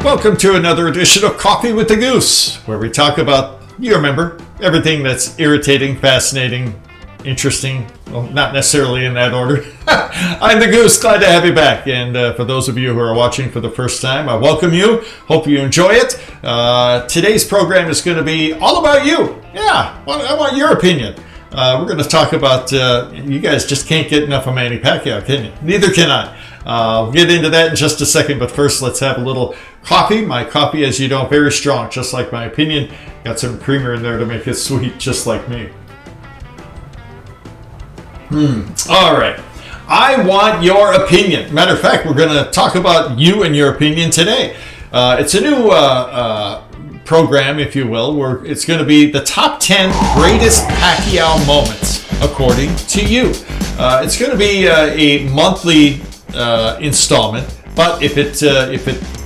Welcome to another edition of Coffee with the Goose, where we talk about, you remember, everything that's irritating, fascinating, interesting. Well, not necessarily in that order. I'm the Goose, glad to have you back. And for those of you who are watching for the first time, I welcome you. Hope you enjoy it. Today's program is going to be all about you. Yeah, I want your opinion. We're going to talk about, you guys just can't get enough of Manny Pacquiao, can you? Neither can I. We'll get into that in just a second, but first let's have a little coffee. My coffee, as you know, very strong, just like my opinion. Got some creamer in there to make it sweet, just like me. All right. I want your opinion. Matter of fact, we're going to talk about you and your opinion today. It's a new program, if you will, where it's going to be the top 10 greatest Pacquiao moments, according to you. It's going to be a monthly installment, but if it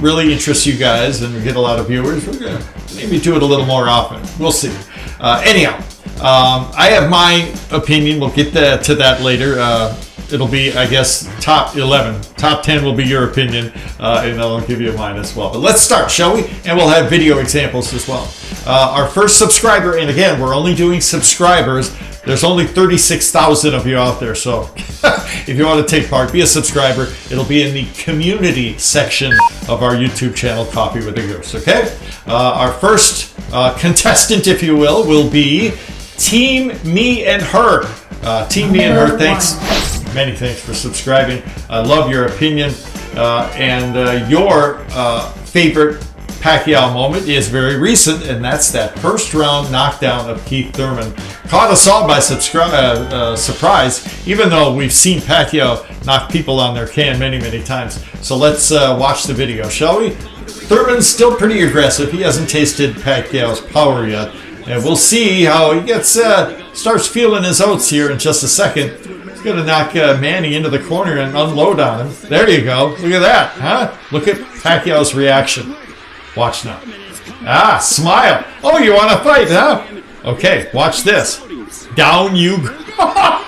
really interests you guys and we get a lot of viewers, we're going to maybe do it a little more often. We'll see. Anyhow, I have my opinion. We'll get to that later. It'll be, I guess, top 11. Top 10 will be your opinion, and I'll give you mine as well. But let's start, shall we? And we'll have video examples as well. Our first subscriber, and again, we're only doing subscribers. There's only 36,000 of you out there, so if you want to take part, be a subscriber. It'll be in the community section of our YouTube channel, Coffee with the Goose, okay? Our first contestant, if you will be Team Me and Her. Team Me and Her, thanks. Many thanks for subscribing. I love your opinion. And your favorite Pacquiao moment is very recent, and that's that first round knockdown of Keith Thurman. Caught us all by surprise, even though we've seen Pacquiao knock people on their can many, many times. So let's watch the video, shall we? Thurman's still pretty aggressive. He hasn't tasted Pacquiao's power yet. And we'll see how he gets starts feeling his oats here in just a second. He's going to knock Manny into the corner and unload on him. There you go. Look at that, huh? Look at Pacquiao's reaction. Watch now. Ah, smile. Oh, you want to fight, huh? Okay, watch this. Down you go.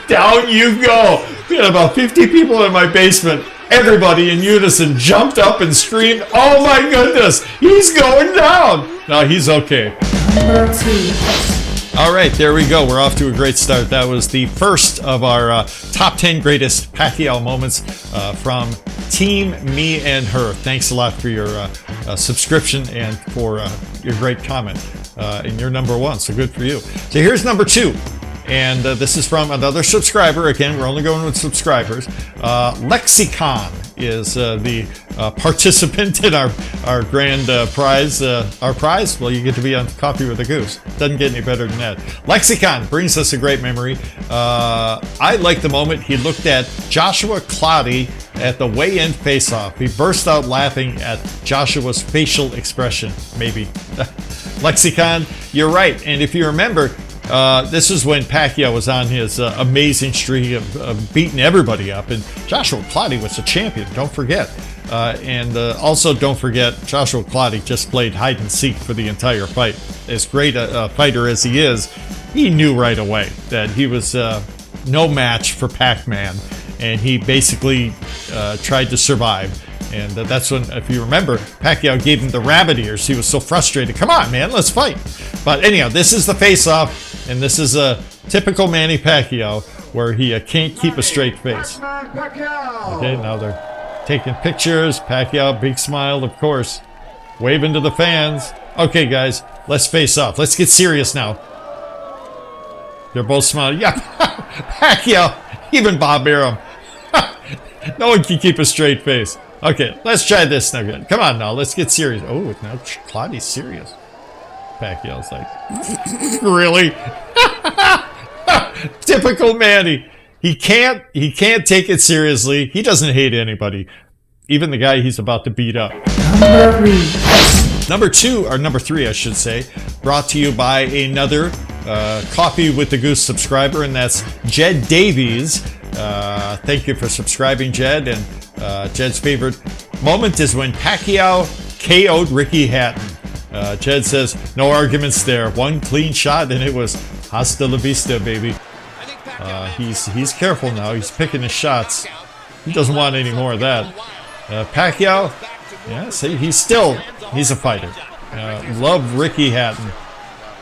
Down you go. We had about 50 people in my basement. Everybody in unison jumped up and screamed, "Oh my goodness, he's going down." No, he's okay. Number 2. All right, there we go. We're off to a great start. That was the first of our top 10 greatest Pacquiao moments from Team Me and Her. Thanks a lot for your subscription and for your great comment. And you're number 1, so good for you. So here's number 2. And this is from another subscriber. Again, we're only going with subscribers. Lexicon is the participant in our grand prize. Our prize? Well, you get to be on Coffee with a Goose. Doesn't get any better than that. Lexicon brings us a great memory. I like the moment he looked at Joshua Clottey at the weigh-in face-off. He burst out laughing at Joshua's facial expression. Maybe. Lexicon, you're right. And if you remember, this is when Pacquiao was on his amazing streak of beating everybody up, and Joshua Clottey was the champion, don't forget. And also don't forget, Joshua Clottey just played hide and seek for the entire fight. As great a fighter as he is, he knew right away that he was no match for Pac-Man, and he basically tried to survive. And that's when, if you remember, Pacquiao gave him the rabbit ears. He was so frustrated. Come on, man, let's fight. But anyhow, this is the face-off, and this is a typical Manny Pacquiao where he can't keep a straight face. Okay, now they're taking pictures. Pacquiao, big smile, of course, waving to the fans. Okay, guys, let's face off. Let's get serious now. They're both smiling. Yeah, Pacquiao, even Bob Arum. No one can keep a straight face. Okay, let's try this now. Come on now, let's get serious. Oh, now Claudia's serious. Pacquiao's like, really? Typical Manny. He can't take it seriously. He doesn't hate anybody, even the guy he's about to beat up. Number 3. Number 2, or number 3, I should say, brought to you by another Coffee with the Goose subscriber, and that's Jed Davies. Thank you for subscribing, Jed. And Jed's favorite moment is when Pacquiao KO'd Ricky Hatton. Jed says, no arguments there. One clean shot, and it was hasta la vista, baby. He's careful now. He's picking his shots. He doesn't want any more of that. Pacquiao, Yeah, see, he's a fighter. Love Ricky Hatton.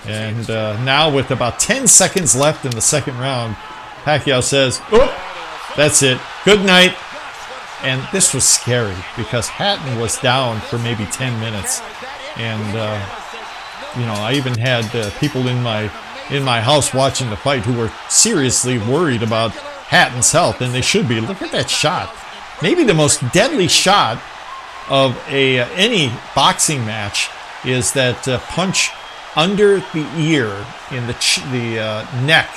And now with about 10 seconds left in the second round, Pacquiao says, "Oop, that's it. Good night." And this was scary because Hatton was down for maybe 10 minutes. And, I even had people in my house watching the fight who were seriously worried about Hatton's health, and they should be. Look at that shot. Maybe the most deadly shot of any boxing match is that punch under the ear in the neck.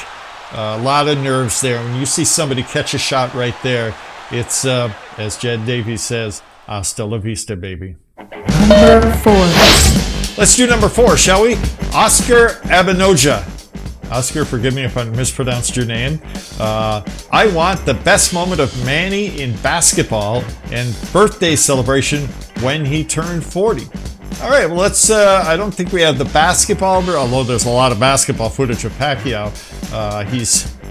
A lot of nerves there. When you see somebody catch a shot right there, it's, as Jed Davies says, hasta la vista, baby. Number 4. Let's do number 4, shall we? Oscar Abenoja. Oscar, forgive me if I mispronounced your name. I want the best moment of Manny in basketball and birthday celebration when he turned 40. All right, well, let's, I don't think we have the basketball, although there's a lot of basketball footage of Pacquiao.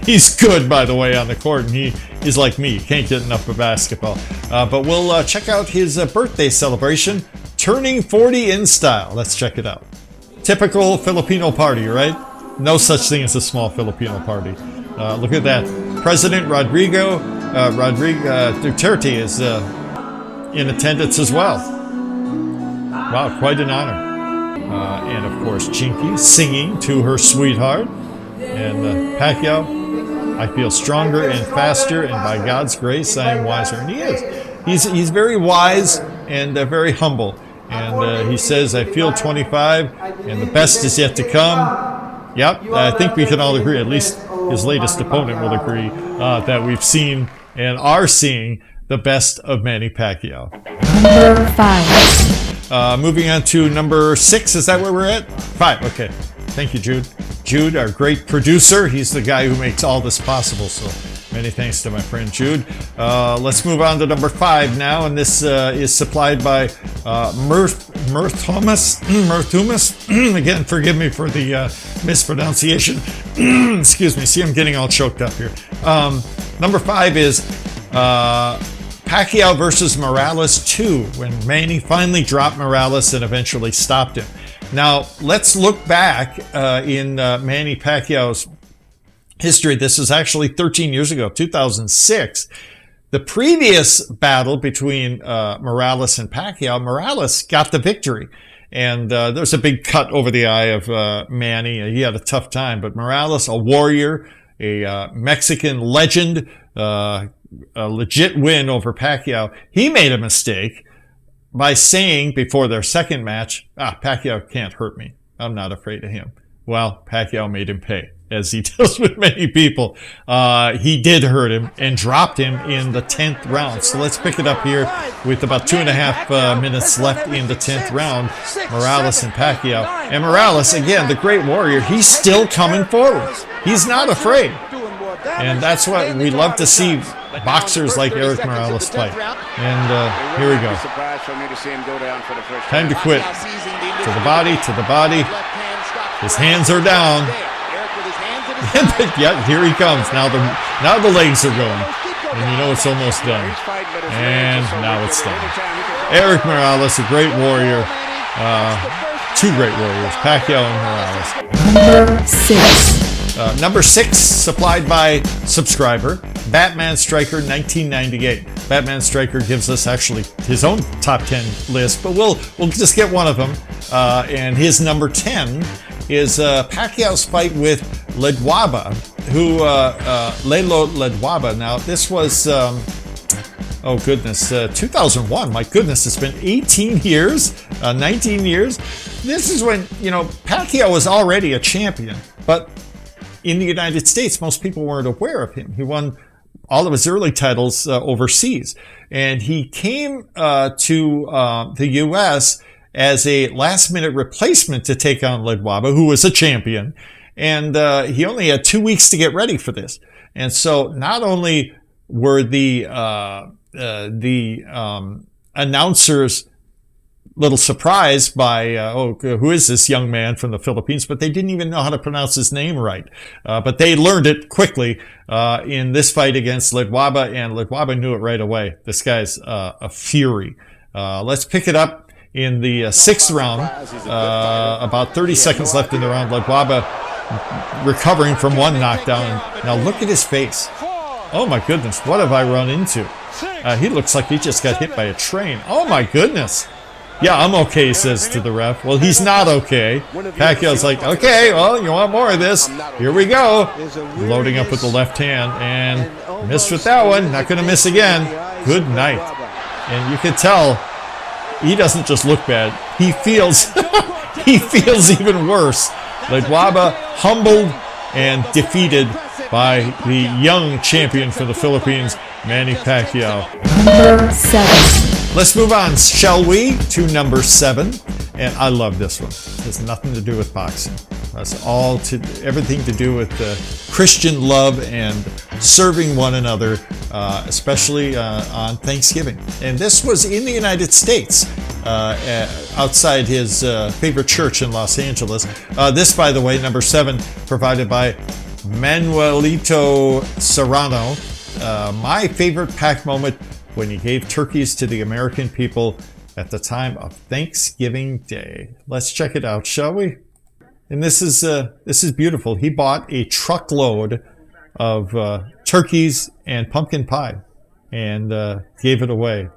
He's good, by the way, on the court, and he's like me, can't get enough of basketball. But we'll check out his birthday celebration, turning 40 in style. Let's check it out. Typical Filipino party, right? No such thing as a small Filipino party. Look at that. President Rodrigo Duterte is in attendance as well. Wow, quite an honor. And of course, Chinky singing to her sweetheart. And Pacquiao, I feel stronger and faster, and by God's grace, I am wiser. And he is. He's very wise and very humble. And he says, I feel 25, and the best is yet to come. Yep, I think we can all agree, at least his latest opponent will agree, that we've seen and are seeing the best of Manny Pacquiao. Number 5. Moving on to number 6. Is that where we're at? 5. Okay. Thank you, Jude. Jude, our great producer. He's the guy who makes all this possible. So many thanks to my friend Jude. Let's move on to number 5 now. And this is supplied by Mirth Thomas. Again, forgive me for the mispronunciation. Excuse me. See, I'm getting all choked up here. Number 5 is Pacquiao versus Morales 2, when Manny finally dropped Morales and eventually stopped him. Now, let's look back in Manny Pacquiao's history. This is actually 13 years ago, 2006. The previous battle between Morales and Pacquiao, Morales got the victory. And there's a big cut over the eye of Manny. He had a tough time. But Morales, a warrior, a Mexican legend, a legit win over Pacquiao. He made a mistake by saying before their second match, Pacquiao can't hurt me. I'm not afraid of him. Well, Pacquiao made him pay, as he does with many people. He did hurt him and dropped him in the 10th round. So let's pick it up here with about 2.5 minutes left in the 10th round. Morales and Pacquiao. And Morales, again, the great warrior, he's still coming forward. He's not afraid. And that's what we love to see boxers like Eric Morales fight. And here we go. Time to quit. To the body, to the body. His hands are down. Yeah, here he comes. Now the legs are going. And you know it's almost done. And now it's done. Eric Morales, a great warrior. Two great warriors, Pacquiao and Morales. Number 6. Number 6, supplied by subscriber, Batman Striker 1998. Batman Striker gives us actually his own top 10 list, but we'll just get one of them. And his number 10 is Pacquiao's fight with Ledwaba, Lelo Ledwaba. Now, this was, 2001. My goodness, it's been 18 years, 19 years. This is when, Pacquiao was already a champion, but in the United States, most people weren't aware of him. He won all of his early titles overseas. And he came to the U.S. as a last-minute replacement to take on Ledwaba, who was a champion. And he only had 2 weeks to get ready for this. And so not only were the announcers little surprised by, who is this young man from the Philippines? But they didn't even know how to pronounce his name right. But they learned it quickly in this fight against Ledwaba, and Ledwaba knew it right away. This guy's a fury. Let's pick it up in the sixth round. About 30 seconds left in the round. Ledwaba recovering from one knockdown. Now look at his face. Oh my goodness, what have I run into? He looks like he just got hit by a train. Oh my goodness. Yeah, I'm okay, he says to the ref. Well, he's not okay. Pacquiao's like, okay, well, you want more of this? Here we go. Loading up with the left hand and missed with that one. Not going to miss again. Good night. And you can tell he doesn't just look bad. He feels he feels even worse. Ledwaba humbled and defeated by the young champion for the Philippines, Manny Pacquiao. Number 7. Let's move on, shall we, to number 7. And I love this one. It has nothing to do with boxing. That's everything to do with Christian love and serving one another, especially on Thanksgiving. And this was in the United States, outside his favorite church in Los Angeles. This, by the way, number 7, provided by Manuelito Serrano. My favorite Pac moment when he gave turkeys to the American people at the time of Thanksgiving Day. Let's check it out, shall we? And this is beautiful. He bought a truckload of turkeys and pumpkin pie and gave it away.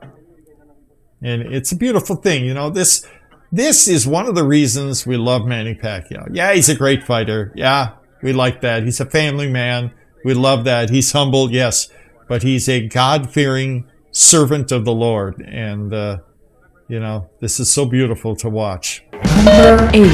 And it's a beautiful thing. You know, this is one of the reasons we love Manny Pacquiao. Yeah, he's a great fighter. Yeah, we like that. He's a family man. We love that. He's humble, yes. But he's a God-fearing servant of the Lord. And, you know, this is so beautiful to watch. Number 8.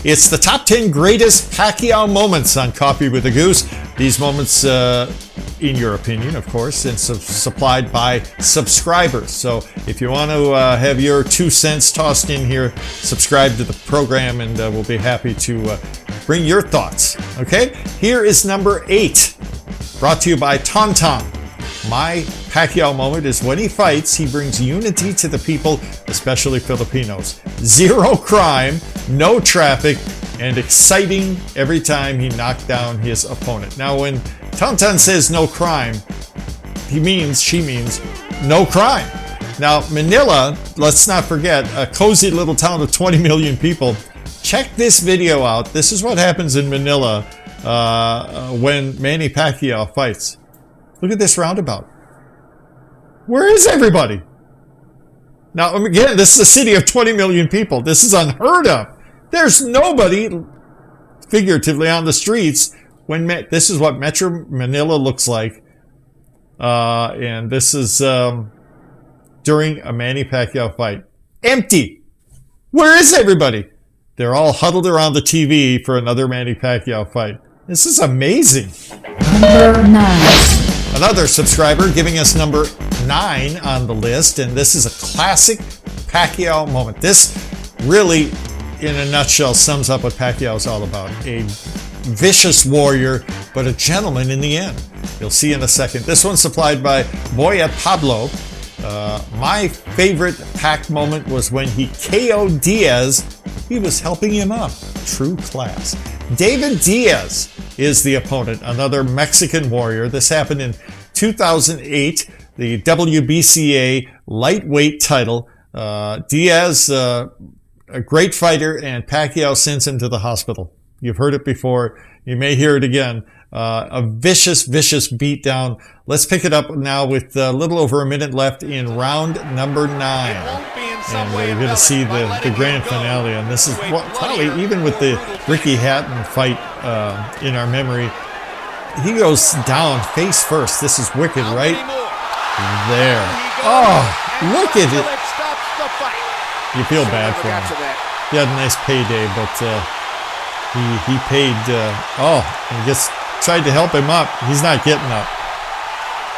It's the top 10 greatest Pacquiao moments on Coffee with a Goose. These moments, in your opinion, of course, and supplied by subscribers. So if you want to have your 2 cents tossed in here, subscribe to the program and we'll be happy to bring your thoughts. Okay? Here is number 8, brought to you by Tauntaun. My Pacquiao moment is when he fights, he brings unity to the people, especially Filipinos. Zero crime, no traffic, and exciting every time he knocked down his opponent. Now, when Tauntaun says no crime, she means no crime. Now, Manila, let's not forget, a cozy little town of 20 million people. Check this video out. This is what happens in Manila when Manny Pacquiao fights. Look at this roundabout. Where is everybody? Now, again, this is a city of 20 million people. This is unheard of. There's nobody, figuratively, on the streets when this is what Metro Manila looks like. And this is during a Manny Pacquiao fight. Empty. Where is everybody? They're all huddled around the TV for another Manny Pacquiao fight. This is amazing. Number 9. Another subscriber giving us number 9 on the list, and this is a classic Pacquiao moment. This really, in a nutshell, sums up what Pacquiao is all about. A vicious warrior, but a gentleman in the end. You'll see in a second. This one's supplied by Boy at Pablo. My favorite Pac moment was when he KO'd Diaz. He was helping him up. True class. David Diaz is the opponent, another Mexican warrior. This happened in 2008, the WBCA lightweight title. Diaz, a great fighter, and Pacquiao sends him to the hospital. You've heard it before. You may hear it again. A vicious, vicious beatdown. Let's pick it up now with a little over a minute left in round number 9. And we're going to see the grand finale. And this is probably, even with the Ricky Hatton fight in our memory, he goes down face first. This is wicked, right? There. Oh, look at it. You feel bad for him. He had a nice payday, but he paid. And just tried to help him up. He's not getting up.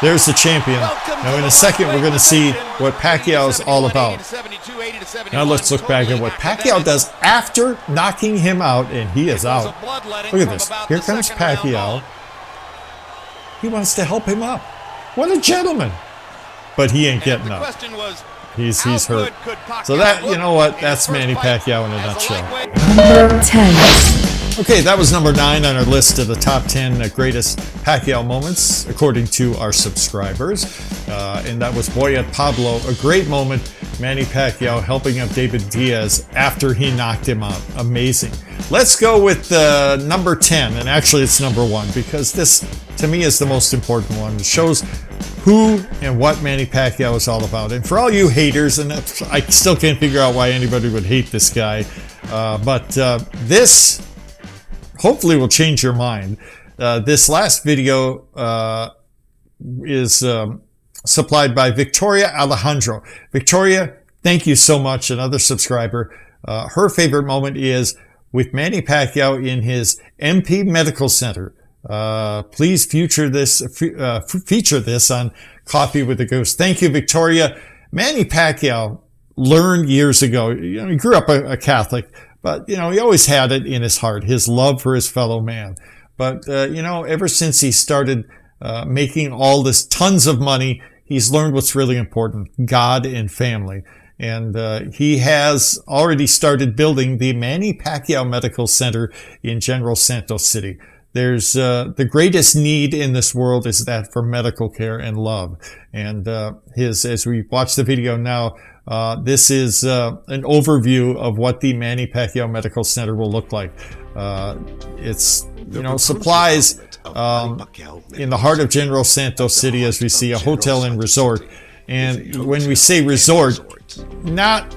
There's the champion. Now in a second we're going to see what Pacquiao is all about. Now let's look back at what Pacquiao does after knocking him out, and he is out. Look at this. Here comes Pacquiao. He wants to help him up. What a gentleman. But he ain't getting up. He's hurt. So that, you know what, that's Manny Pacquiao in a nutshell. Number 10. Okay, that was number 9 on our list of the top 10 greatest Pacquiao moments, according to our subscribers. And that was Boy at Pablo, a great moment Manny Pacquiao helping up David Diaz after he knocked him out. Amazing. Let's go with number 10, and actually it's number 1 because this, to me, is the most important one. It shows who and what Manny Pacquiao is all about. And for all you haters, and I still can't figure out why anybody would hate this guy, but this hopefully will change your mind. This last video is supplied by Victoria Alejandro. Victoria, thank you so much, another subscriber. Her favorite moment is with Manny Pacquiao in his MP Medical Center. Please feature this on Coffee with the Goose. Thank you, Victoria. Manny Pacquiao learned years ago, he grew up a Catholic, but, he always had it in his heart, his love for his fellow man. But, ever since he started making all this tons of money, he's learned what's really important, God and family. And he has already started building the Manny Pacquiao Medical Center in General Santos City. There's the greatest need in this world is that for medical care and love. And as we watch the video now, this is an overview of what the Manny Pacquiao Medical Center will look like. It's supplies in the heart of General Santos City, as we see a hotel and resort. And when we say resort, not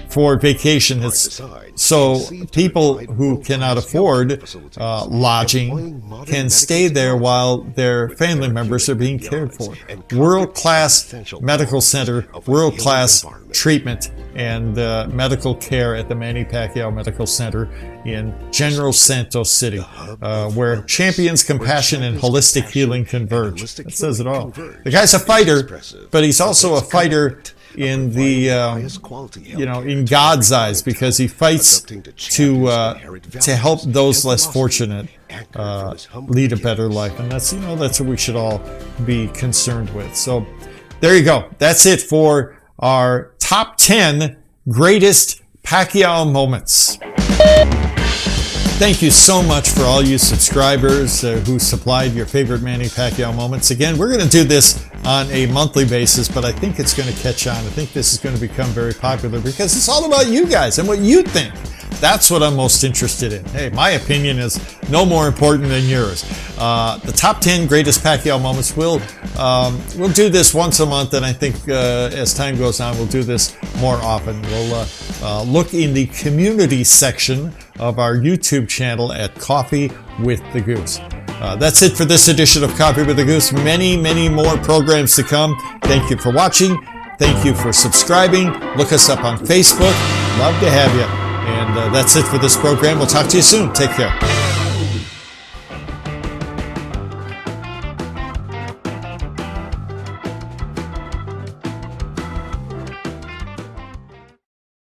for vacation, it's so people who cannot afford lodging can stay there while their family members are being cared for. World-class medical center, world-class treatment and medical care at the Manny Pacquiao Medical Center in General Santos City, where champions, compassion, and holistic healing converge. That says it all. The guy's a fighter, but he's also a fighter in the in God's eyes, because he fights to help those less fortunate lead a better life, and that's what we should all be concerned with. So there you go. That's it for our top 10 greatest Pacquiao moments. Thank you so much for all you subscribers who supplied your favorite Manny Pacquiao moments. Again, we're going to do this on a monthly basis, but I think it's going to catch on. I think this is going to become very popular because it's all about you guys and what you think. That's what I'm most interested in. Hey, my opinion is no more important than yours. The top 10 greatest Pacquiao moments, we'll do this once a month, and I think as time goes on, we'll do this more often. We'll look in the community section of our YouTube channel at Coffee with the Goose. That's it for this edition of Coffee with the Goose. Many, many more programs to come. Thank you for watching. Thank you for subscribing. Look us up on Facebook. Love to have you. And that's it for this program. We'll talk to you soon. Take care.